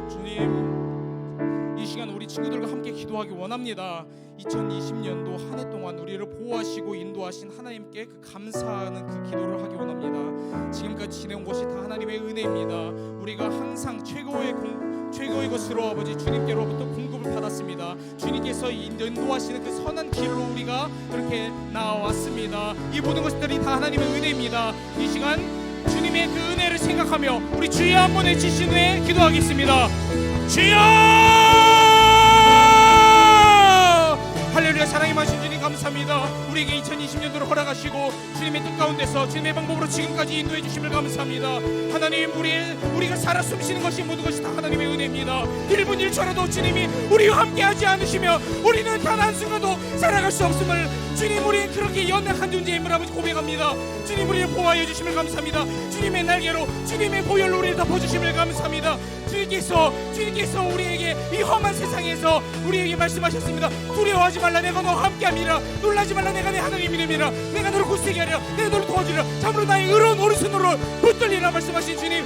주님, 이 시간 우리 친구들과 함께 기도하기 원합니다. 2020년도 한 해 동안 우리를 보호하시고 인도하신 하나님께 그 감사하는 그 기도를 하기 원합니다. 지금까지 지내온 것이 다 하나님의 은혜입니다. 우리가 항상 최고의 것으로 아버지 주님께로부터 공급을 받았습니다. 주님께서 인도하시는 그 선한 길로 우리가 그렇게 나와왔습니다. 이 모든 것들이 다 하나님의 은혜입니다. 이 시간 주님의 그 은혜를 생각하며 우리 주여 한번 외치신 후에 기도하겠습니다. 주여! 할렐루야. 사랑이 많으신 주님 감사합니다. 우리에게 2020년도를 허락하시고 주님의 뜻 가운데서 주님의 방법으로 지금까지 인도해 주심을 감사합니다. 하나님, 우리가 살아 숨쉬는 것이 모든 것이 다 하나님의 은혜입니다. 1분 1초라도 주님이 우리와 함께하지 않으시며 우리는 단 한순간도 살아갈 수 없음을 주님, 우리는 그렇게 연약한 존재임을 아버지 고백합니다. 주님, 우리를 보호하여 주심을 감사합니다. 주님의 날개로 주님의 보혈로 우리를 덮어주심을 감사합니다. 주님께서 우리에게 이 험한 세상에서 우리에게 말씀하셨습니다. 두려워하지 말라. 내가 너와 함께함이라. 놀라지 말라. 내가 내 하나님의 이름이라. 내가 너를 굳세게 하리라. 내가 너를 도와주리라. 참으로 나의 의로운 오른손으로 붙들리라 말씀하신 주님,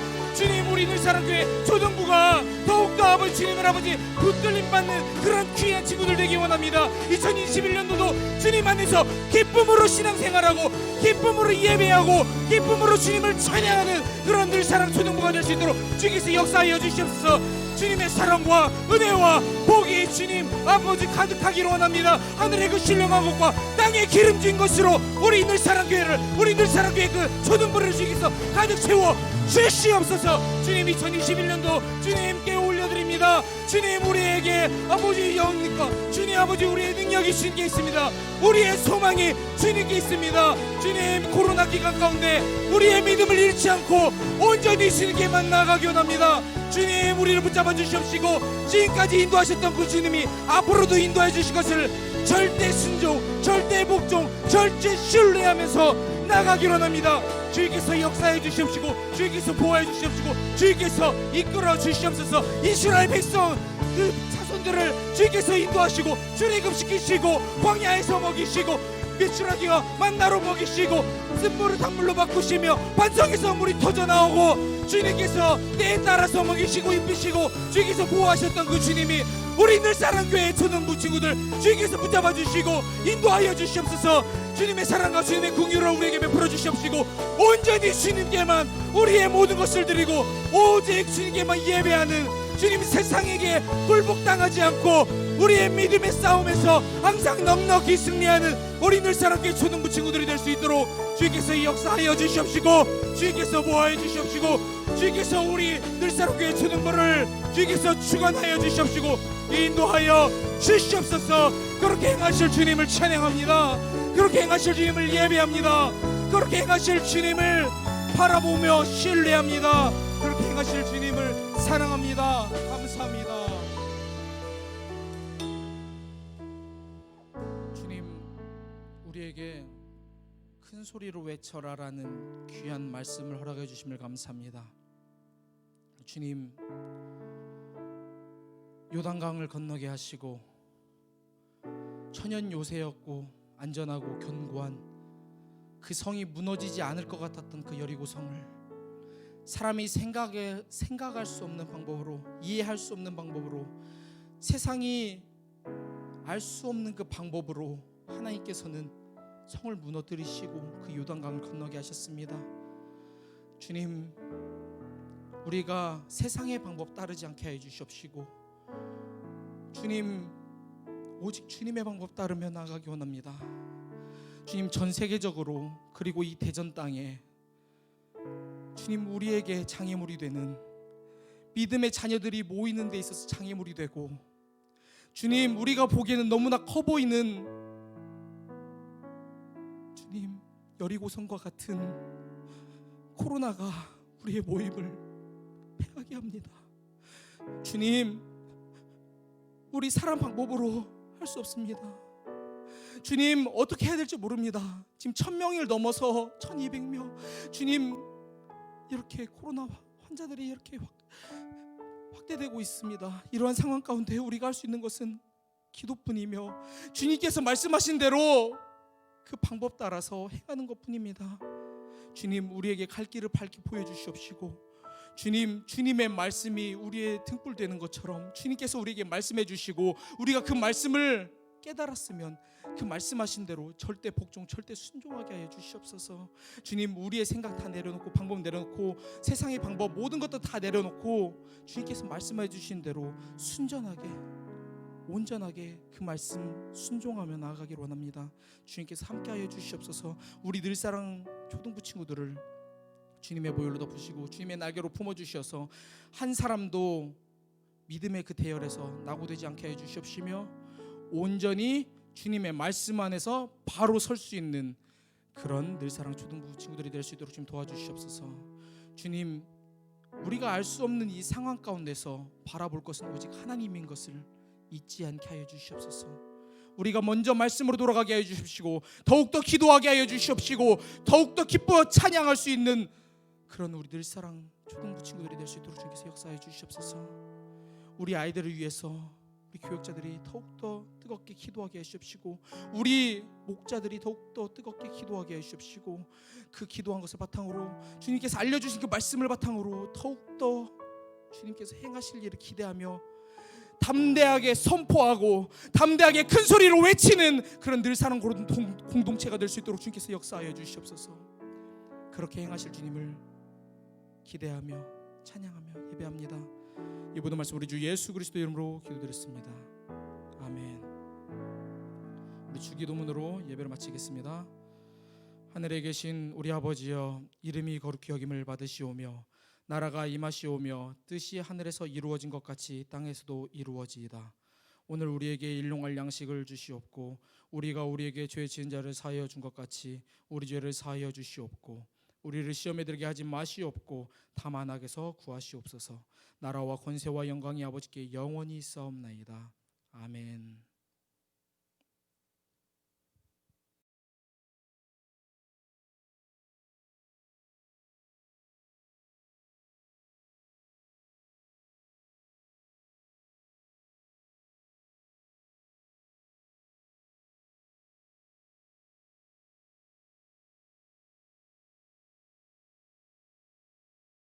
우리 늘사랑교회 초등부가 더욱더 아버지 주님을 아버지 붙들림 받는 그런 귀한 친구들 되기 원합니다. 2021년도도 주님 안에서 기쁨으로 신앙생활하고 기쁨으로 예배하고 기쁨으로 주님을 찬양하는 그런 늘사랑 초등부가 될 수 있도록 주께서 역사하여 주시옵소서. 주님의 사랑과 은혜와 복이 주님 아버지 가득하기를 원합니다. 하늘의 그 신령한 것과 땅의 기름진 것으로 우리 늘사랑교회를 우리 늘사랑교회 그 초등부를 주께서 가득 채워 주시옵소서. 주님, 2021년도 주님께 올려드립니다. 주님, 우리에게 아버지 영과 주님 아버지 우리의 능력이 주님께 있습니다. 우리의 소망이 주님께 있습니다. 주님, 코로나 기간 가운데 우리의 믿음을 잃지 않고 온전히 주님께만 나아가기 원합니다. 주님, 우리를 붙잡아 주시옵시고 지금까지 인도하셨던 그 주님이 앞으로도 인도해 주실 것을 절대 순종, 절대 복종, 절대 신뢰하면서 나가기로 합니다. 주님께서 역사해 주시옵시고 주님께서 보호해 주시옵시고 주님께서 이끌어 주시옵소서. 이스라엘 백성 그 자손들을 주님께서 인도하시고 출애굽시키시고 광야에서 먹이시고 메추라기와 만나로 먹이시고 쓴물을 단물로 바꾸시며 반석에서 물이 터져나오고 주님께서 때에 따라서 먹이시고 입히시고 주님께서 보호하셨던 그 주님이 우리 늘사랑교회 초등부 친구들 주님께서 붙잡아 주시고 인도하여 주시옵소서. 주님의 사랑과 주님의 긍휼을 우리에게 베풀어 주시옵시고 온전히 주님께만 우리의 모든 것을 드리고 오직 주님께만 예배하는 주님, 세상에게 굴복당하지 않고 우리의 믿음의 싸움에서 항상 넉넉히 승리하는 우리 늘사랑교회 초등부 친구들이 될 수 있도록 주님께서 역사하여 주시옵시고 주님께서 보호해 주시옵시고 주님께서 우리 늘사랑교회 초등부를 주님께서 주관하여 주시옵시고 인도하여 주시옵소서. 그렇게 행하실 주님을 찬양합니다. 그렇게 행하실 주님을 예배합니다. 그렇게 행하실 주님을 바라보며 신뢰합니다. 그렇게 행하실 주님을 사랑합니다. 감사합니다. 우리에게 큰 소리로 외쳐라라는 귀한 말씀을 허락해 주심을 감사합니다. 주님, 요단강을 건너게 하시고 천연 요새였고 안전하고 견고한 그 성이 무너지지 않을 것 같았던 그 여리고 성을 사람이 생각할 수 없는 방법으로, 이해할 수 없는 방법으로, 세상이 알 수 없는 그 방법으로 하나님께서는 성을 무너뜨리시고 그 요단강을 건너게 하셨습니다. 주님, 우리가 세상의 방법 따르지 않게 해 주시옵시고 주님, 오직 주님의 방법 따르며 나아가기 원합니다. 주님, 전 세계적으로 그리고 이 대전 땅에 주님, 우리에게 장애물이 되는 믿음의 자녀들이 모이는 데 있어서 장애물이 되고, 주님, 우리가 보기에는 너무나 커 보이는 주님, 여리고성과 같은 코로나가 우리의 모임을 패하게 합니다. 주님, 우리 사람 방법으로 할 수 없습니다. 주님, 어떻게 해야 될지 모릅니다. 지금 1000명을 넘어서 1200명, 주님, 이렇게 코로나 환자들이 이렇게 확대되고 있습니다. 이러한 상황 가운데 우리가 할 수 있는 것은 기도뿐이며 주님께서 말씀하신 대로 그 방법 따라서 행하는 것뿐입니다. 주님, 우리에게 갈 길을 밝히 보여주시옵시고 주님, 주님의 말씀이 우리의 등불되는 것처럼 주님께서 우리에게 말씀해 주시고 우리가 그 말씀을 깨달았으면 그 말씀하신 대로 절대 복종, 절대 순종하게 하여 주시옵소서. 주님, 우리의 생각 다 내려놓고 방법 내려놓고 세상의 방법 모든 것도 다 내려놓고 주님께서 말씀해 주신 대로 순전하게, 온전하게 그 말씀 순종하며 나아가기를 원합니다. 주님께서 함께하여 주시옵소서. 우리 늘사랑 초등부 친구들을 주님의 보혈로 덮으시고 주님의 날개로 품어주셔서 한 사람도 믿음의 그 대열에서 낙오되지 않게 해 주시옵시며 온전히 주님의 말씀 안에서 바로 설 수 있는 그런 늘사랑 초등부 친구들이 될 수 있도록 좀 도와주시옵소서. 주님, 우리가 알 수 없는 이 상황 가운데서 바라볼 것은 오직 하나님인 것을 잊지 않게 하여 주시옵소서. 우리가 먼저 말씀으로 돌아가게 하여 주십시고 더욱더 기도하게 하여 주시옵시고 더욱더 기뻐 찬양할 수 있는 그런 우리 늘사랑 초등부 친구들이 될 수 있도록 주님께서 역사해 주시옵소서. 우리 아이들을 위해서 우리 교육자들이 더욱더 뜨겁게 기도하게 해주십시고 우리 목자들이 더욱더 뜨겁게 기도하게 해주십시고 그 기도한 것을 바탕으로 주님께서 알려주신 그 말씀을 바탕으로 더욱더 주님께서 행하실 일을 기대하며 담대하게 선포하고 담대하게 큰 소리로 외치는 그런 늘사랑 공동체가 될 수 있도록 주님께서 역사하여 주시옵소서. 그렇게 행하실 주님을 기대하며 찬양하며 예배합니다. 이 모든 말씀 우리 주 예수 그리스도 이름으로 기도드렸습니다. 아멘. 우리 주기도문으로 예배를 마치겠습니다. 하늘에 계신 우리 아버지여, 이름이 거룩히 여김을 받으시오며 나라가 임하시오며 뜻이 하늘에서 이루어진 것 같이 땅에서도 이루어지이다. 오늘 우리에게 일용할 양식을 주시옵고 우리가 우리에게 죄 지은 자를 사하여 준 것 같이 우리 죄를 사하여 주시옵고 우리를 시험에 들게 하지 마시옵고 다만 악에서 구하시옵소서. 나라와 권세와 영광이 아버지께 영원히 있사옵나이다. 아멘.